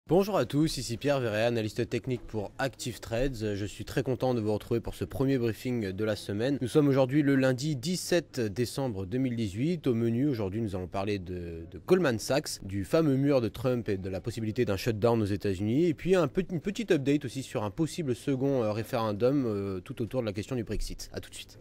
Bonjour à tous, ici Pierre Verret, analyste technique pour Active Trades. Je suis très content de vous retrouver pour ce premier briefing de la semaine. Nous sommes aujourd'hui le lundi 17 décembre 2018. Au menu, aujourd'hui, nous allons parler de Goldman Sachs, du fameux mur de Trump et de la possibilité d'un shutdown aux États-Unis. Et puis une petite update aussi sur un possible second référendum tout autour de la question du Brexit. A tout de suite.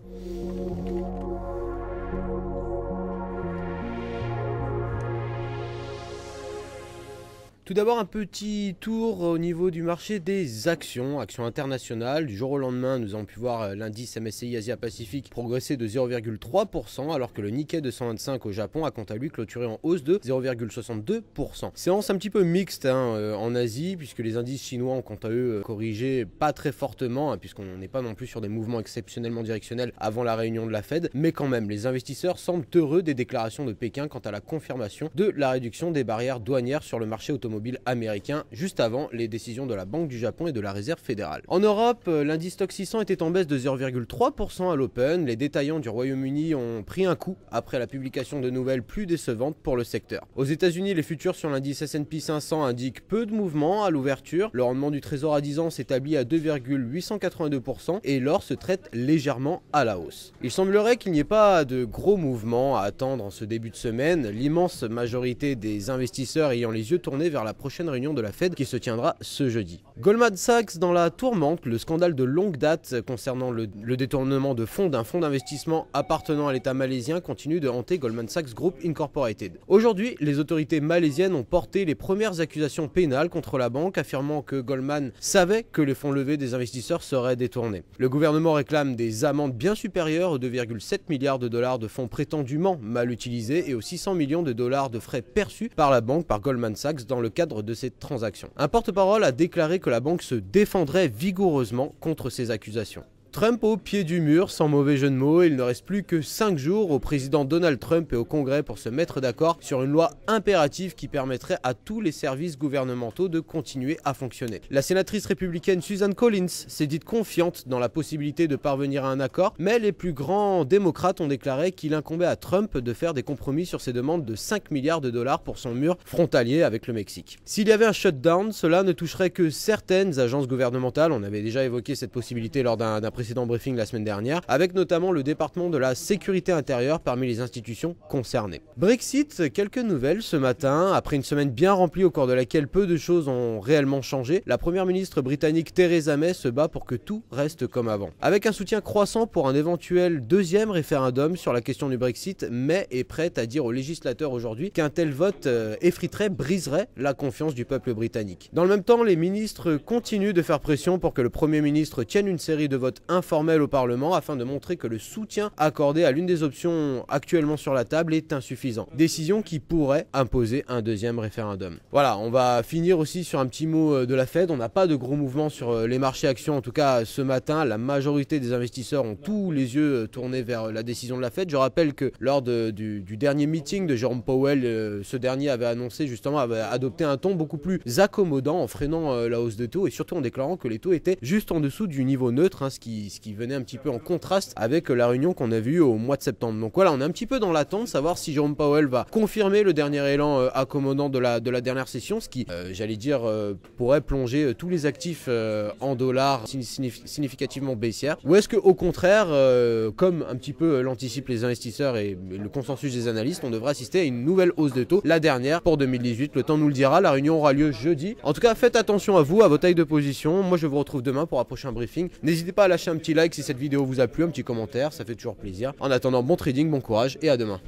Tout d'abord un petit tour au niveau du marché des actions internationales. Du jour au lendemain, nous avons pu voir l'indice MSCI Asia Pacifique progresser de 0,3% alors que le Nikkei 225 au Japon a quant à lui clôturé en hausse de 0,62%. Séance un petit peu mixte en Asie puisque les indices chinois ont quant à eux corrigé pas très fortement puisqu'on n'est pas non plus sur des mouvements exceptionnellement directionnels avant la réunion de la Fed, mais quand même les investisseurs semblent heureux des déclarations de Pékin quant à la confirmation de la réduction des barrières douanières sur le marché automobile américain juste avant les décisions de la Banque du Japon et de la Réserve fédérale. En Europe, l'indice Stoxx 600 était en baisse de 0,3% à l'open. Les détaillants du Royaume-Uni ont pris un coup après la publication de nouvelles plus décevantes pour le secteur. Aux États-Unis, les futurs sur l'indice S&P 500 indiquent peu de mouvement à l'ouverture. Le rendement du trésor à 10 ans s'établit à 2,882% et l'or se traite légèrement à la hausse. Il semblerait qu'il n'y ait pas de gros mouvements à attendre en ce début de semaine, l'immense majorité des investisseurs ayant les yeux tournés vers la prochaine réunion de la Fed qui se tiendra ce jeudi. Goldman Sachs dans la tourmente, le scandale de longue date concernant le détournement de fonds d'un fonds d'investissement appartenant à l'État malaisien continue de hanter Goldman Sachs Group Incorporated. Aujourd'hui, les autorités malaisiennes ont porté les premières accusations pénales contre la banque, affirmant que Goldman savait que les fonds levés des investisseurs seraient détournés. Le gouvernement réclame des amendes bien supérieures aux 2,7 milliards de dollars de fonds prétendument mal utilisés et aux 600 millions de dollars de frais perçus par la banque par Goldman Sachs dans le cadre de cette transaction. Un porte-parole a déclaré que la banque se défendrait vigoureusement contre ces accusations. Trump au pied du mur, sans mauvais jeu de mots, il ne reste plus que 5 jours au président Donald Trump et au Congrès pour se mettre d'accord sur une loi impérative qui permettrait à tous les services gouvernementaux de continuer à fonctionner. La sénatrice républicaine Susan Collins s'est dite confiante dans la possibilité de parvenir à un accord, mais les plus grands démocrates ont déclaré qu'il incombait à Trump de faire des compromis sur ses demandes de 5 milliards de dollars pour son mur frontalier avec le Mexique. S'il y avait un shutdown, cela ne toucherait que certaines agences gouvernementales, on avait déjà évoqué cette possibilité lors d'un précédent briefing la semaine dernière, avec notamment le département de la sécurité intérieure parmi les institutions concernées. Brexit, quelques nouvelles ce matin. Après une semaine bien remplie au cours de laquelle peu de choses ont réellement changé, la première ministre britannique Theresa May se bat pour que tout reste comme avant. Avec un soutien croissant pour un éventuel deuxième référendum sur la question du Brexit, May est prête à dire aux législateurs aujourd'hui qu'un tel vote effriterait, briserait la confiance du peuple britannique. Dans le même temps, les ministres continuent de faire pression pour que le Premier ministre tienne une série de votes informel au Parlement afin de montrer que le soutien accordé à l'une des options actuellement sur la table est insuffisant. Décision qui pourrait imposer un deuxième référendum. Voilà, on va finir aussi sur un petit mot de la Fed. On n'a pas de gros mouvements sur les marchés actions, en tout cas ce matin. La majorité des investisseurs ont tous les yeux tournés vers la décision de la Fed. Je rappelle que lors du dernier meeting de Jerome Powell, ce dernier avait annoncé justement, avait adopté un ton beaucoup plus accommodant en freinant la hausse de taux et surtout en déclarant que les taux étaient juste en dessous du niveau neutre, ce qui venait un petit peu en contraste avec la réunion qu'on a vue au mois de septembre. Donc voilà, on est un petit peu dans l'attente, savoir si Jerome Powell va confirmer le dernier élan accommodant de la dernière session, ce qui, j'allais dire, pourrait plonger tous les actifs en dollars significativement baissière, ou est-ce qu'au contraire, comme un petit peu l'anticipent les investisseurs et le consensus des analystes, on devrait assister à une nouvelle hausse de taux, la dernière pour 2018. Le temps nous le dira, la réunion aura lieu jeudi. En tout cas, faites attention à vous, à vos tailles de position. Moi, je vous retrouve demain pour un prochain briefing. N'hésitez pas à lâcher un petit like si cette vidéo vous a plu, un petit commentaire, ça fait toujours plaisir. En attendant, bon trading, bon courage et à demain.